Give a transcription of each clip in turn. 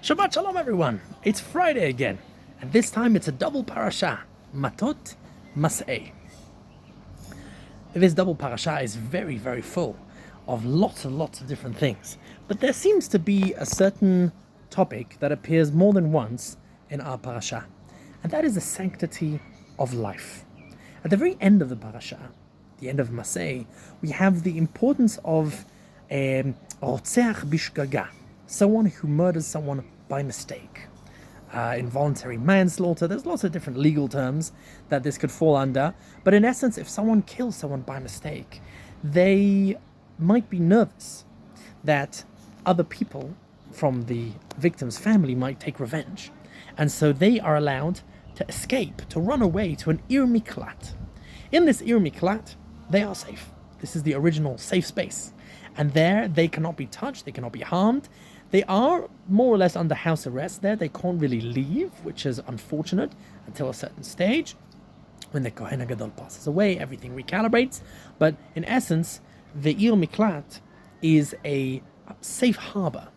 Shabbat Shalom, everyone. It's Friday again, and this time it's a double parasha, Matot, Masei. This double parasha is very, very full of lots and lots of different things, but there seems to be a certain topic that appears more than once in our parasha, and that is the sanctity of life. At the very end of the parasha, the end of Masei, we have the importance of Rotzeach bishgaga, someone who murders someone by mistake. Involuntary manslaughter, there's lots of different legal terms that this could fall under, but in essence, if someone kills someone by mistake, they might be nervous that other people from the victim's family might take revenge, and so they are allowed to escape, to run away to an Ir Miklat. In this Ir Miklat, they are safe. This is the original safe space, and there they cannot be touched, they cannot be harmed. They are more or less under house arrest there. They can't really leave, which is unfortunate, until a certain stage. When the Kohen HaGadol passes away, everything recalibrates. But in essence, the Ir Miklat is a safe harbor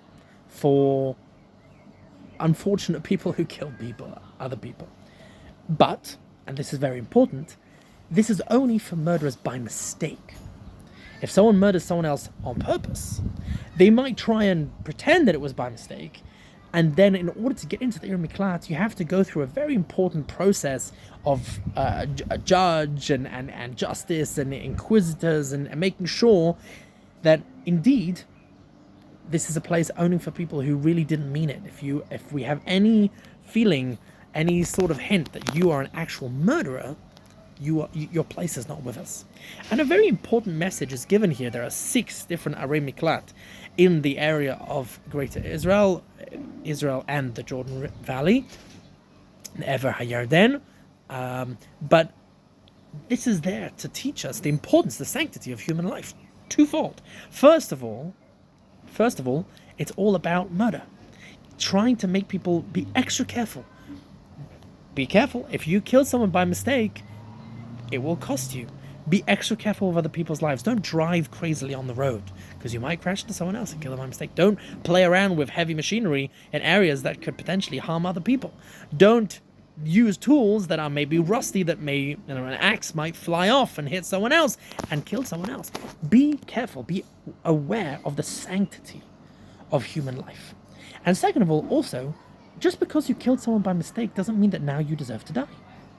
for unfortunate people who kill people, other people. But, and this is very important, this is only for murderers by mistake. If someone murders someone else on purpose, they might try and pretend that it was by mistake, and then in order to get into the Ir Miklat, you have to go through a very important process of a judge and justice and inquisitors and making sure that indeed this is a place only for people who really didn't mean it. If we have any feeling, any sort of hint that you are an actual murderer, your place is not with us. And a very important message is given here. There are 6 different Arei Miklat in the area of Greater Israel and the Jordan Valley, Ever HaYarden. But this is there to teach us the importance, the sanctity of human life. Twofold. First of all, it's all about murder. Trying to make people be extra careful. Be careful. If you kill someone by mistake, it will cost you. Be extra careful with other people's lives. Don't drive crazily on the road, because you might crash into someone else and kill them by mistake. Don't play around with heavy machinery in areas that could potentially harm other people. Don't use tools that are maybe rusty, that an axe might fly off and hit someone else and kill someone else. Be careful. Be aware of the sanctity of human life. And second of all, also, just because you killed someone by mistake doesn't mean that now you deserve to die.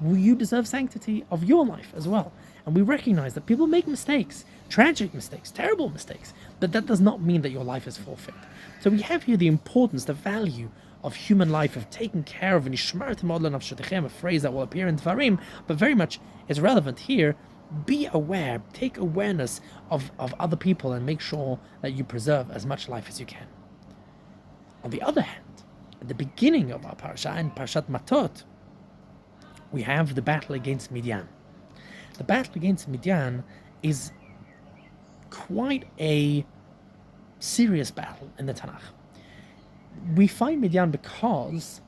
You deserve sanctity of your life as well. And we recognize that people make mistakes, tragic mistakes, terrible mistakes, but that does not mean that your life is forfeit. So we have here the importance, the value of human life, of taking care of, a phrase that will appear in Dvarim, but very much is relevant here. Be aware, take awareness of other people and make sure that you preserve as much life as you can. On the other hand, at the beginning of our parasha, in Parashat Matot, we have the battle against Midian. The battle against Midian is quite a serious battle in the Tanakh. We find Midian because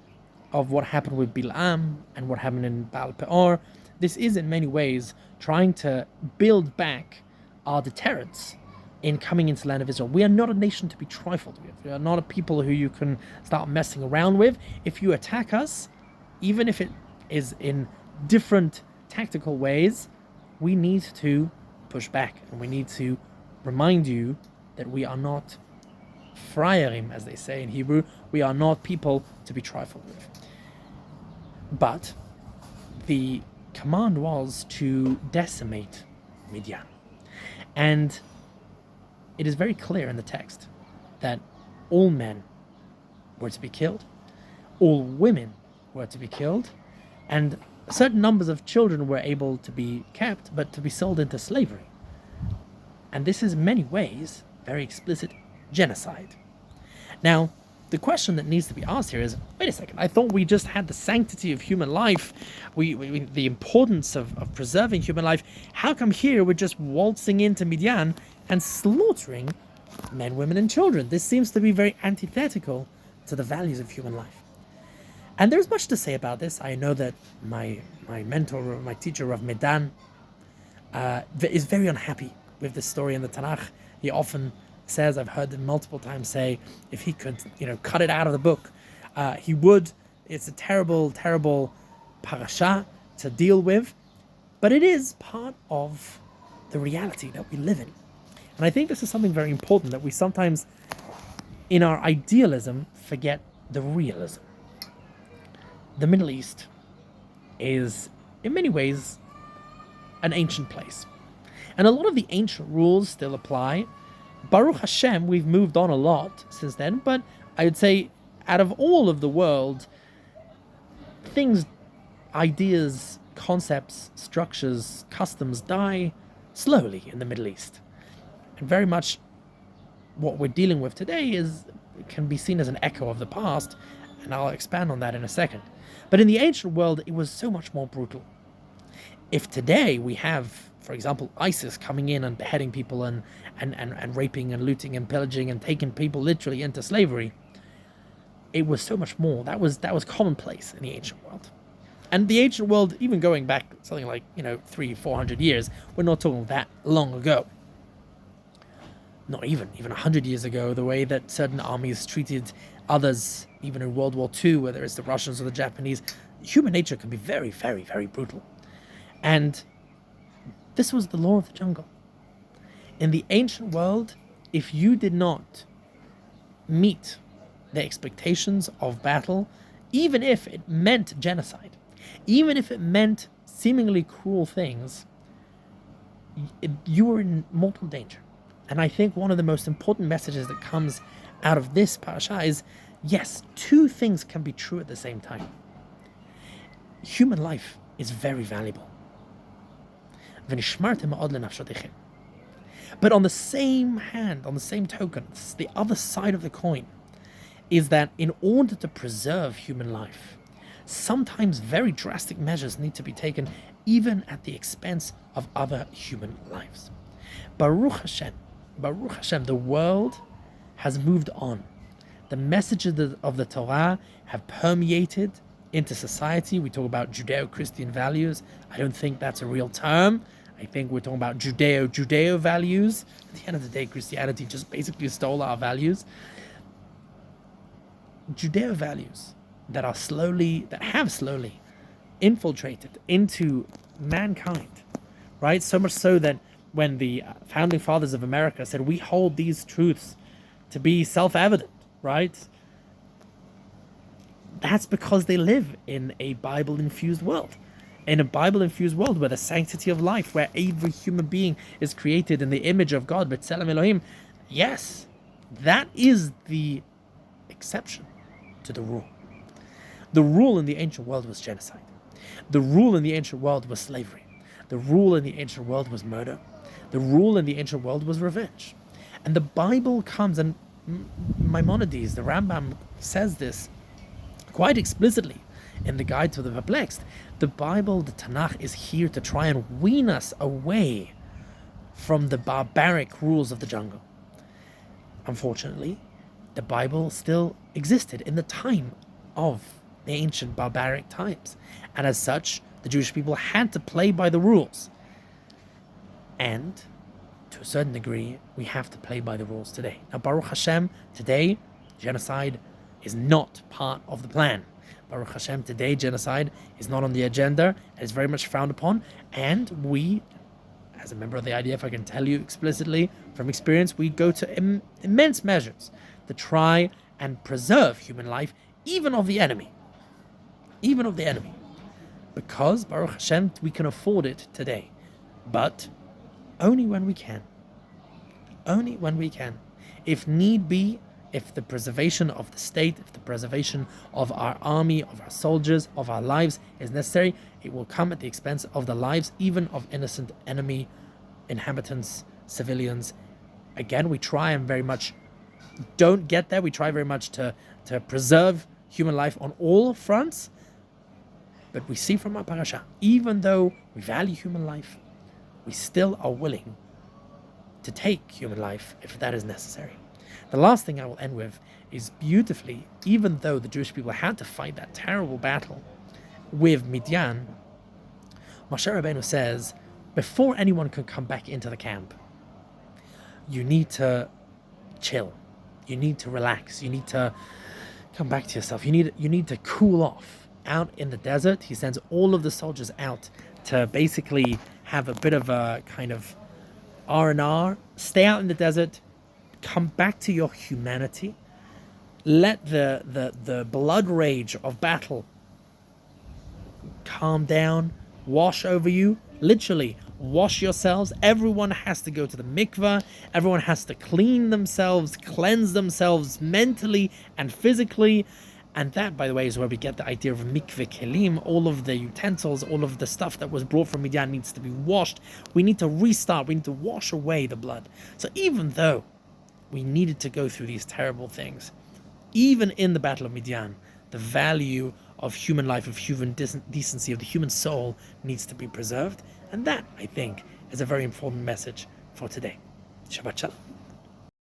of what happened with Bilam and what happened in Baal Peor. This is in many ways trying to build back our deterrence in coming into the land of Israel. We are not a nation to be trifled with. We are not a people who you can start messing around with. If you attack us, even if it is in different tactical ways, we need to push back, and we need to remind you that we are not frayerim, as they say in Hebrew. We are not people to be trifled with. But the command was to decimate Midian. And it is very clear in the text that all men were to be killed, all women were to be killed, and certain numbers of children were able to be kept, but to be sold into slavery. And this is in many ways very explicit genocide. Now, the question that needs to be asked here is, wait a second, I thought we just had the sanctity of human life, the importance of preserving human life. How come here we're just waltzing into Midian and slaughtering men, women, and children? This seems to be very antithetical to the values of human life. And there's much to say about this. I know that my mentor, my teacher, Rav Medan, is very unhappy with this story in the Tanakh. He often says, I've heard him multiple times say, if he could, cut it out of the book, He would. It's a terrible, terrible parasha to deal with, but it is part of the reality that we live in. And I think this is something very important that we sometimes, in our idealism, forget the realism. The Middle East is, in many ways, an ancient place. And a lot of the ancient rules still apply. Baruch Hashem, we've moved on a lot since then, but I would say out of all of the world, things, ideas, concepts, structures, customs die slowly in the Middle East. And very much what we're dealing with today can be seen as an echo of the past, and I'll expand on that in a second. But in the ancient world, it was so much more brutal. If today we have, for example, ISIS coming in and beheading people and raping and looting and pillaging and taking people literally into slavery, it was so much more. That was commonplace in the ancient world. And the ancient world, even going back something like 300-400 years, we're not talking that long ago. Not even 100 years ago, the way that certain armies treated others, even in World War II, whether it's the Russians or the Japanese, human nature can be very, very, very brutal. And this was the law of the jungle. In the ancient world, if you did not meet the expectations of battle, even if it meant genocide, even if it meant seemingly cruel things, you were in mortal danger. And I think one of the most important messages that comes out of this parasha is, yes, two things can be true at the same time. Human life is very valuable. But on the same hand, on the same token, the other side of the coin is that in order to preserve human life, sometimes very drastic measures need to be taken, even at the expense of other human lives. Baruch Hashem, the world has moved on. The messages of the Torah have permeated into society. We talk about Judeo-Christian values. I don't think that's a real term. I think we're talking about Judeo values. At the end of the day, Christianity just basically stole our values. Judeo values that have slowly infiltrated into mankind, right? So much so that when the founding fathers of America said, we hold these truths to be self-evident, right? That's because they live in a Bible-infused world. In a Bible-infused world where the sanctity of life, where every human being is created in the image of God, B'Tselem Elohim, yes, that is the exception to the rule. The rule in the ancient world was genocide. The rule in the ancient world was slavery. The rule in the ancient world was murder. The rule in the ancient world was revenge. And the Bible comes, and Maimonides, the Rambam, says this quite explicitly in the Guide to the Perplexed. The Bible, the Tanakh, is here to try and wean us away from the barbaric rules of the jungle. Unfortunately, the Bible still existed in the time of the ancient barbaric times. And as such, the Jewish people had to play by the rules. And to a certain degree, we have to play by the rules today. Now, Baruch Hashem, today, genocide is not part of the plan. Baruch Hashem, today, genocide is not on the agenda and is very much frowned upon. And we, as a member of the IDF, I can tell you explicitly from experience, we go to immense measures to try and preserve human life, even of the enemy. Even of the enemy. Because, Baruch Hashem, we can afford it today. But only when we can. Only when we can. If need be, if the preservation of the state, if the preservation of our army, of our soldiers, of our lives is necessary, it will come at the expense of the lives even of innocent enemy inhabitants, civilians. Again, we try and very much don't get there. We try very much to preserve human life on all fronts. But we see from our parasha, even though we value human life, we still are willing to take human life if that is necessary. The last thing I will end with is beautifully, even though the Jewish people had to fight that terrible battle with Midian, Moshe Rabbeinu says, before anyone can come back into the camp, you need to chill. You need to relax. You need to come back to yourself. You need to cool off out in the desert. He sends all of the soldiers out to basically have a bit of a kind of R&R. Stay out in the desert. Come back to your humanity. Let the blood rage of battle calm down, wash over you. Literally, wash yourselves. Everyone has to go to the mikveh. Everyone has to clean themselves, cleanse themselves mentally and physically. And that, by the way, is where we get the idea of mikveh kelim. All of the utensils, all of the stuff that was brought from Midian needs to be washed. We need to restart. We need to wash away the blood. So even though we needed to go through these terrible things, even in the Battle of Midian, the value of human life, of human decency, of the human soul needs to be preserved. And that, I think, is a very important message for today. Shabbat Shalom.